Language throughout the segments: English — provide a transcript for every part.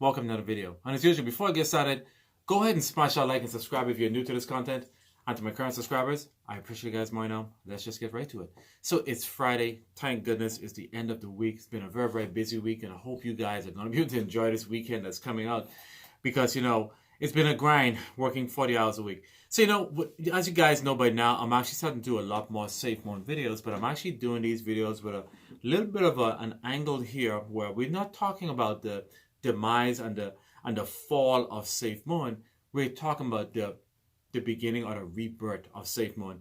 Welcome to another video. And as usual, before I get started, go ahead and smash that like and subscribe if you're new to this content. And to my current subscribers, I appreciate you guys more now. Let's just get right to it. So it's Friday. Thank goodness it's the end of the week. It's been a very, very busy week, and I hope you guys are going to be able to enjoy this weekend that's coming out because, it's been a grind working 40 hours a week. So, as you guys know by now, I'm actually starting to do a lot more Safemoon videos, but I'm actually doing these videos with a little bit of an angle here where we're not talking about the demise and the fall of Safemoon. We're talking about the beginning or the rebirth of Safemoon,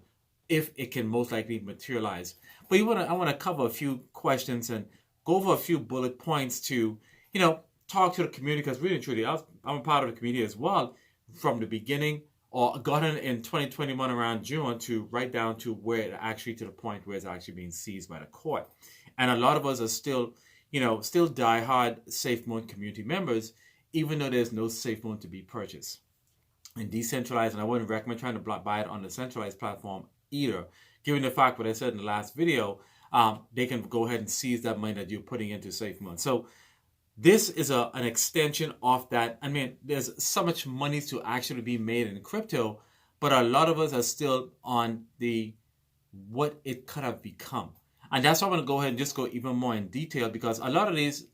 if it can most likely materialize. But I want to cover a few questions and go over a few bullet points to, talk to the community, because really and truly, I'm a part of the community as well from the beginning, or gotten in 2021 around June to right down to where it actually to the point where it's actually being seized by the court. And a lot of us are still diehard Safemoon community members, even though there's no Safemoon to be purchased. And decentralized, and I wouldn't recommend trying to buy it on the centralized platform either, given the fact what I said in the last video, they can go ahead and seize that money that you're putting into Safemoon. So this is an extension of that. I mean, there's so much money to actually be made in crypto, but a lot of us are still on the what it could have become. And that's why I want to go ahead and just go even more in detail, because a lot of these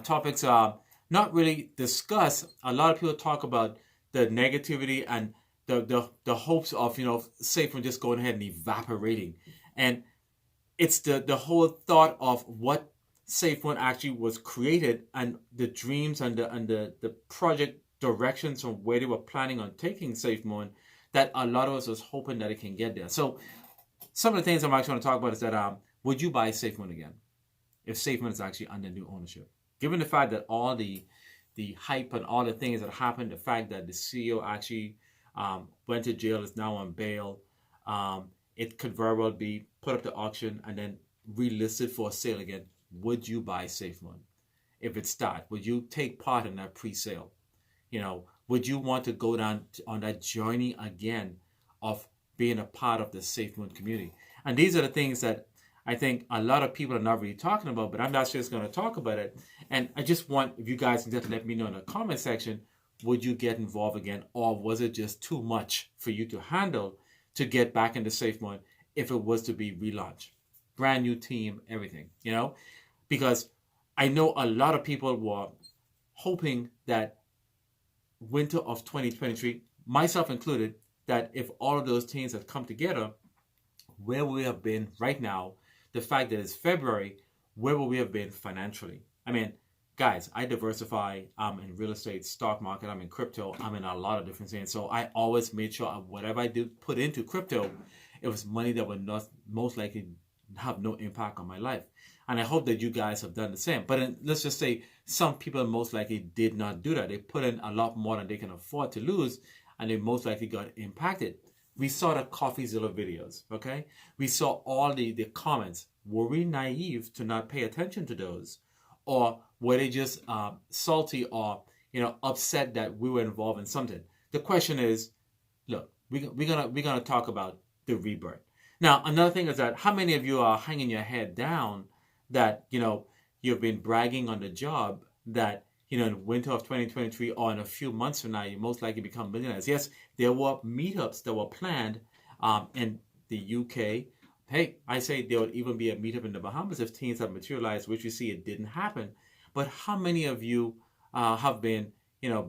topics are not really discussed. A lot of people talk about the negativity and the hopes of, Safemoon just going ahead and evaporating. And it's the whole thought of what Safemoon actually was created, and the dreams and the project directions from where they were planning on taking Safemoon, that a lot of us was hoping that it can get there. So some of the things I'm actually going to talk about is that would you buy Safemoon again if Safemoon is actually under new ownership? Given the fact that all the hype and all the things that happened, the fact that the CEO actually went to jail, is now on bail, it could very well be put up to auction and then relisted for sale again. Would you buy Safemoon? If it starts, would you take part in that pre-sale? Would you want to go down on that journey again of being a part of the Safemoon community? And these are the things that I think a lot of people are not really talking about, but I'm not just going to talk about it. And I just want, if you guys can just let me know in the comment section, would you get involved again? Or was it just too much for you to handle to get back into Safemoon if it was to be relaunched? Brand new team, everything, Because I know a lot of people were hoping that winter of 2023, myself included, that if all of those teams had come together, where we have been right now, the fact that it's February, where will we have been financially? I mean, guys, I diversify. I'm in real estate, stock market, I'm in crypto, I'm in a lot of different things. So I always made sure whatever I did put into crypto, it was money that would not most likely have no impact on my life. And I hope that you guys have done the same. But let's just say some people most likely did not do that. They put in a lot more than they can afford to lose, and they most likely got impacted. We saw the CoffeeZilla videos, okay? We saw all the comments. Were we naive to not pay attention to those? Or were they just salty or, upset that we were involved in something? The question is, look, we're gonna talk about the rebirth. Now, another thing is that how many of you are hanging your head down that, you've been bragging on the job that, in winter of 2023 or in a few months from now, you most likely become millionaires. Yes, there were meetups that were planned in the UK. Hey, I say there would even be a meetup in the Bahamas if teams have materialized, which you see it didn't happen. But how many of you have been,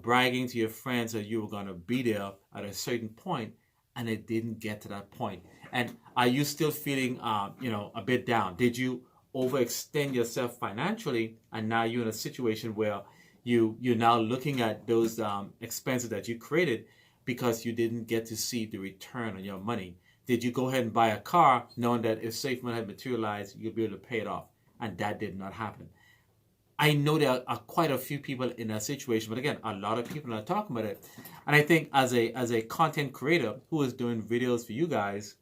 bragging to your friends that you were going to be there at a certain point, and it didn't get to that point? And are you still feeling, a bit down? Did you overextend yourself financially, and now you're in a situation where you're now looking at those expenses that you created because you didn't get to see the return on your money? Did you go ahead and buy a car knowing that if Safemoon had materialized, you'd be able to pay it off? And that did not happen. I know there are quite a few people in that situation, but again, a lot of people are talking about it. And I think as a content creator who is doing videos for you guys,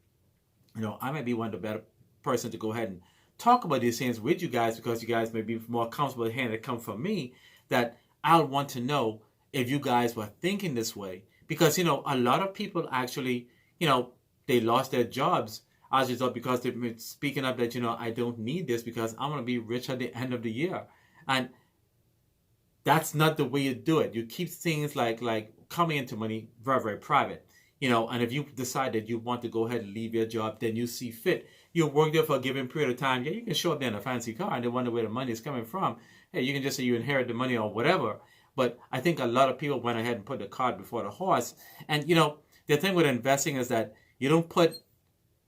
I might be one of the better person to go ahead and talk about these things with you guys, because you guys may be more comfortable hearing it come from me, that I'll want to know if you guys were thinking this way. Because, a lot of people actually, they lost their jobs as a result, because they've been speaking up that, I don't need this because I'm going to be rich at the end of the year. And That's not the way you do it. You keep things like coming into money very, very private. And if you decide that you want to go ahead and leave your job, then you see fit. You work there for a given period of time. Yeah, you can show up there in a fancy car and they wonder where the money is coming from. Hey, you can just say you inherit the money or whatever. But I think a lot of people went ahead and put the cart before the horse. And the thing with investing is that you don't put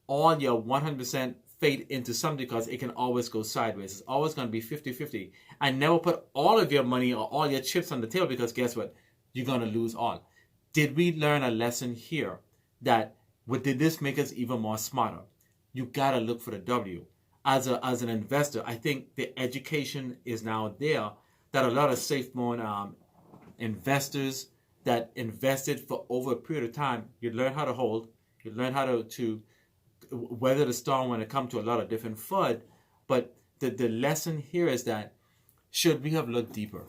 all your 100% faith into something because it can always go sideways. It's always going to be 50-50. And never put all of your money or all your chips on the table because guess what? You're going to lose all. Did we learn a lesson here that did this make us even more smarter? You got to look for the W. As an investor, I think the education is now there that a lot of Safemoon investors that invested for over a period of time, you learn how to hold, you learn how to weather the storm when it comes to a lot of different FUD. But the lesson here is that should we have looked deeper?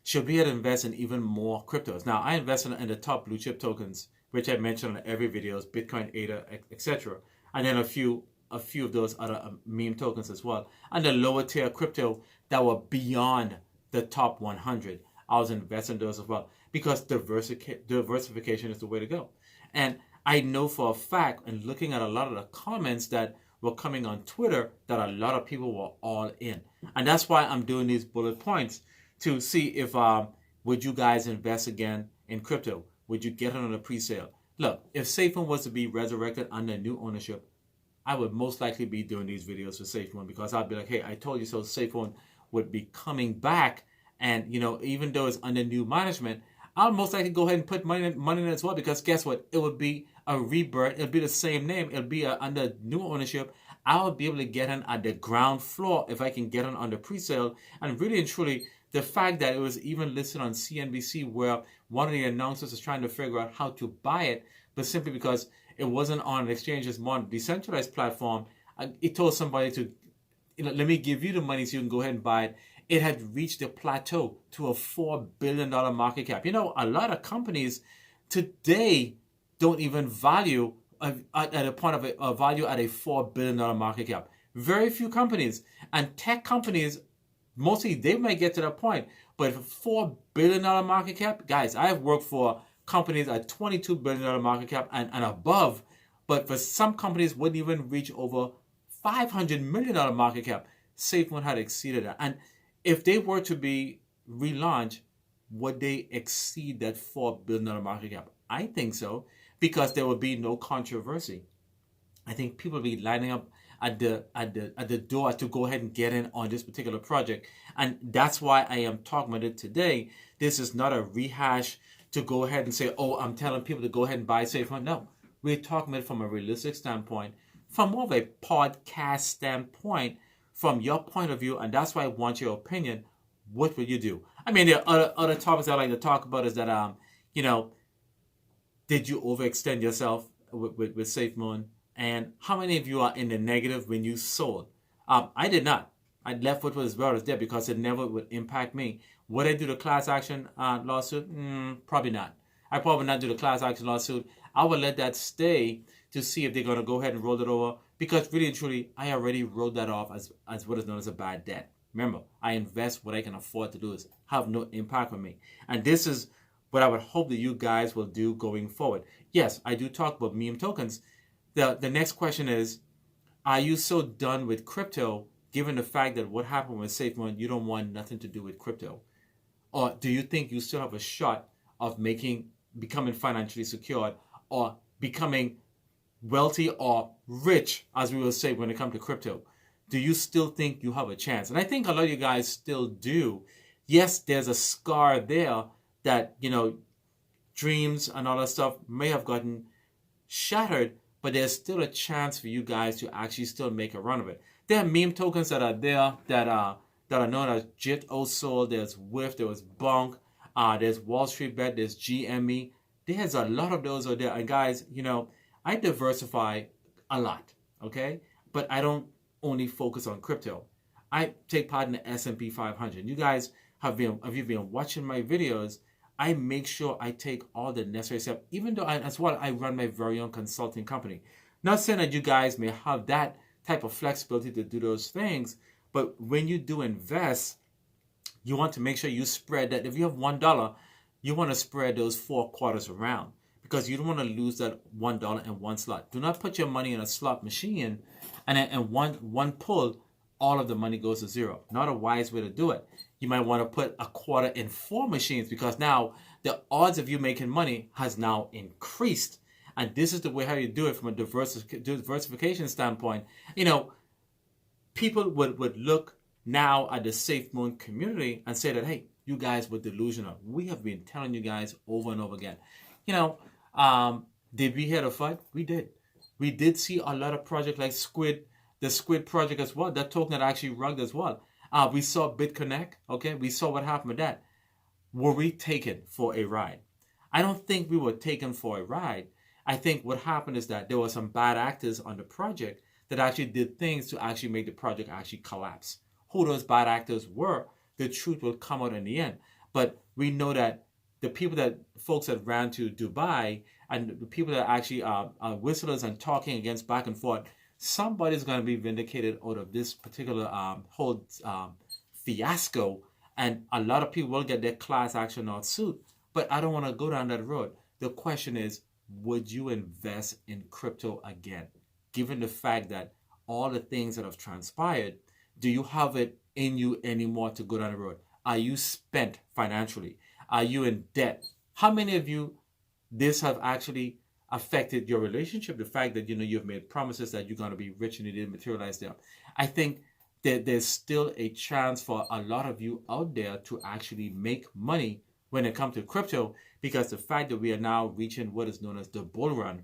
Should we have invested in even more cryptos? Now, I invested in the top blue chip tokens, which I mentioned on every videos, Bitcoin, ADA, etc. And then a few of those other meme tokens as well. And the lower tier crypto that were beyond the top 100. I was investing in those as well because diversification is the way to go. And I know for a fact, and looking at a lot of the comments that were coming on Twitter, that a lot of people were all in. And that's why I'm doing these bullet points to see if would you guys invest again in crypto? Would you get it on a pre-sale? Look, if Safemoon was to be resurrected under new ownership, I would most likely be doing these videos for Safemoon because I'd be like, hey, I told you so. Safemoon would be coming back, and even though it's under new management, I'll most likely go ahead and put money in it as well because guess what? It would be a rebirth. It'll be the same name. It'll be under new ownership. I'll be able to get in at the ground floor if I can get in under pre-sale. And really and truly, the fact that it was even listed on CNBC where one of the announcers is trying to figure out how to buy it, but simply because it wasn't on an exchange, it's more on a decentralized platform, it told somebody to, let me give you the money so you can go ahead and buy it. It had reached a plateau to a $4 billion market cap. A lot of companies today don't even value at a point of a value at a $4 billion market cap. Very few companies. And tech companies, mostly they might get to that point. But $4 billion market cap, guys, I have worked for companies at $22 billion market cap and above. But for some companies wouldn't even reach over $500 million market cap. Safemoon had exceeded that. And if they were to be relaunched, would they exceed that $4 billion market cap? I think so, because there would be no controversy. I think people would be lining up at the door to go ahead and get in on this particular project. And that's why I am talking about it today. This is not a rehash to go ahead and say, oh, I'm telling people to go ahead and buy Safemoon. No, we're talking about it from a realistic standpoint, from more of a podcast standpoint, from your point of view, and that's why I want your opinion. What would you do? I mean, there are other topics I like to talk about is that, did you overextend yourself with Safemoon? And how many of you are in the negative when you sold? I did not. I left what was well as there because it never would impact me. Would I do the class action lawsuit? Probably not. I probably would not do the class action lawsuit. I would let that stay to see if they're going to go ahead and roll it over. Because really and truly, I already wrote that off as what is known as a bad debt. Remember, I invest what I can afford to do is have no impact on me. And this is what I would hope that you guys will do going forward. Yes, I do talk about meme tokens. The next question is, are you so done with crypto, given the fact that what happened with Safemoon, you don't want nothing to do with crypto? Or do you think you still have a shot of becoming financially secured or becoming wealthy or rich, as we will say when it comes to crypto? Do you still think you have a chance? And I think a lot of you guys still do. Yes, there's a scar there that, dreams and all that stuff may have gotten shattered, but there's still a chance for you guys to actually still make a run of it. There are meme tokens that are there that are known as JIT, OSOL, there's WIF, there's Bonk, there's Wall Street Bet, there's GME. There's a lot of those out there. And guys, I diversify a lot, okay? But I don't only focus on crypto. I take part in the S&P 500. You guys have you been watching my videos, I make sure I take all the necessary steps, even though as well I run my very own consulting company. Not saying that you guys may have that type of flexibility to do those things, but when you do invest, You want to make sure you spread that. If you have $1, you want to spread those 4 quarters around, because you don't want to lose that $1 in one slot. Do not put your money in a slot machine and then in one pull, all of the money goes to zero. Not a wise way to do it. You might want to put a quarter in 4 machines, because now the odds of you making money has now increased. And this is the way how you do it from a diversification standpoint. People would look now at the Safemoon community and say that, hey, you guys were delusional. We have been telling you guys over and over again. Did we hear the fight? We did. We did see a lot of projects like the Squid project as well. That token that actually rugged as well. We saw BitConnect. Okay, we saw what happened with that. Were we taken for a ride? I don't think we were taken for a ride. I think what happened is that there were some bad actors on the project that actually did things to actually make the project actually collapse. Who those bad actors were, the truth will come out in the end. But we know that the folks that ran to Dubai and the people that actually are whistlers and talking against back and forth, somebody's going to be vindicated out of this particular whole fiasco. And a lot of people will get their class action lawsuit. But I don't want to go down that road. The question is, would you invest in crypto again? Given the fact that all the things that have transpired, do you have it in you anymore to go down the road? Are you spent financially? Are you in debt? How many of you this have actually affected your relationship? The fact that you've made promises that you're going to be rich and it didn't materialize there. I think that there's still a chance for a lot of you out there to actually make money when it comes to crypto, because the fact that we are now reaching what is known as the bull run,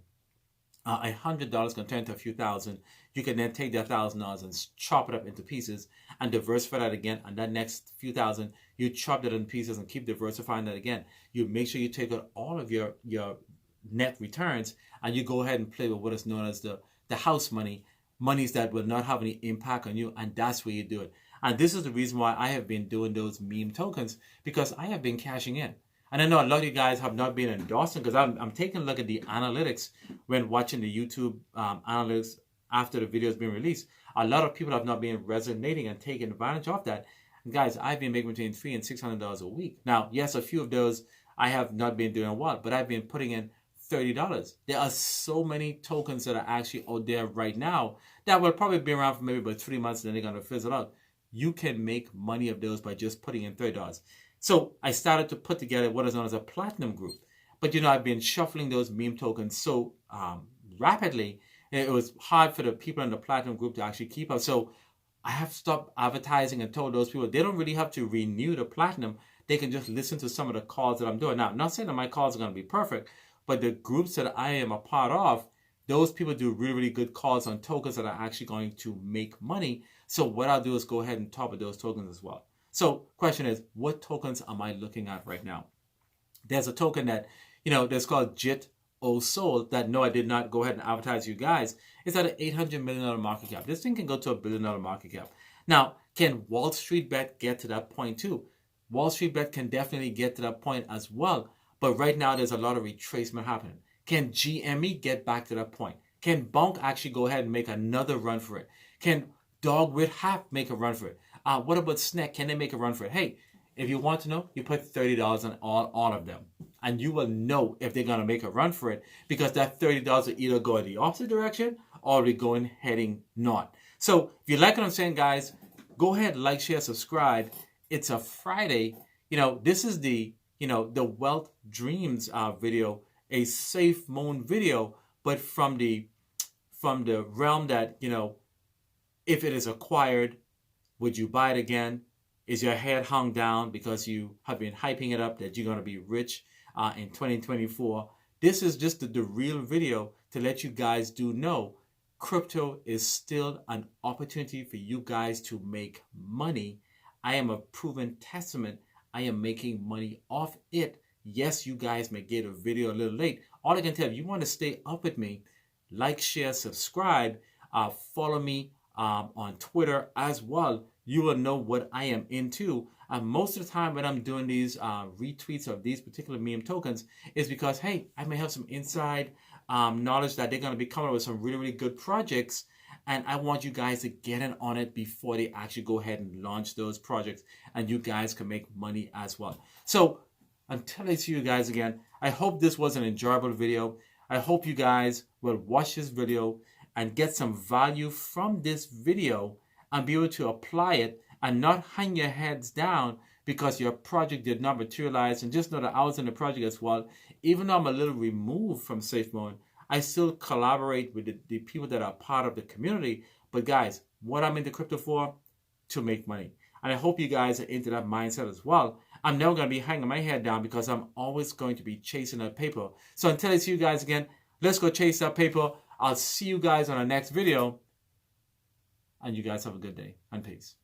$100 can turn to a few thousand. You can then take that $1,000 and chop it up into pieces and diversify that again. And that next few thousand, you chop that in pieces and keep diversifying that again. You make sure you take out all of your net returns and you go ahead and play with what is known as the house money, monies that will not have any impact on you. And that's where you do it. And this is the reason why I have been doing those meme tokens, because I have been cashing in. And I know a lot of you guys have not been endorsing, because I'm taking a look at the analytics when watching the YouTube analytics after the video has been released. A lot of people have not been resonating and taking advantage of that. And guys, I've been making between $300 and $600 a week. Now, yes, a few of those I have not been doing well, but I've been putting in $30. There are so many tokens that are actually out there right now that will probably be around for maybe about 3 months, and then they're going to fizzle out. You can make money of those by just putting in $30. So I started to put together what is known as a platinum group. But I've been shuffling those meme tokens so rapidly, it was hard for the people in the platinum group to actually keep up. So I have stopped advertising and told those people they don't really have to renew the platinum. They can just listen to some of the calls that I'm doing. Now, I'm not saying that my calls are going to be perfect, but the groups that I am a part of, those people do really, really good calls on tokens that are actually going to make money. So what I'll do is go ahead and top of those tokens as well. So question is, what tokens am I looking at right now? There's a token that, that's called JIT O Soul that no, I did not go ahead and advertise you guys. It's at an $800 million market cap. This thing can go to $1 billion market cap. Now, can Wall Street Bet get to that point too? Wall Street Bet can definitely get to that point as well. But right now, there's a lot of retracement happening. Can GME get back to that point? Can Bonk actually go ahead and make another run for it? Can Dog with Half make a run for it? What about Snack? Can they make a run for it? Hey, if you want to know, you put $30 on all of them. And you will know if they're going to make a run for it, because that $30 will either go in the opposite direction or be going heading north. So if you like what I'm saying, guys, go ahead, like, share, subscribe. It's a Friday. This is the Wealth Dreams video, a Safemoon video, but from the realm that, if it is acquired, would you buy it again? Is your head hung down because you have been hyping it up that you're going to be rich in 2024? This is just the real video to let you guys know crypto is still an opportunity for you guys to make money. I am a proven testament. I am making money off it. Yes, you guys may get a video a little late. All I can tell you, you want to stay up with me, like, share, subscribe, follow me on Twitter as well. You will know what I am into. Most of the time when I'm doing these retweets of these particular meme tokens is because, hey, I may have some inside knowledge that they're going to be coming up with some really, really good projects. And I want you guys to get in on it before they actually go ahead and launch those projects, and you guys can make money as well. So until I see you guys again, I hope this was an enjoyable video. I hope you guys will watch this video and get some value from this video and be able to apply it and not hang your heads down because your project did not materialize. And just know that I was in the project as well. Even though I'm a little removed from Safemoon, I still collaborate with the people that are part of the community. But guys, what I'm into crypto for? To make money. And I hope you guys are into that mindset as well. I'm never going to be hanging my head down because I'm always going to be chasing that paper. So until I see you guys again, let's go chase that paper. I'll see you guys on our next video. And you guys have a good day and peace.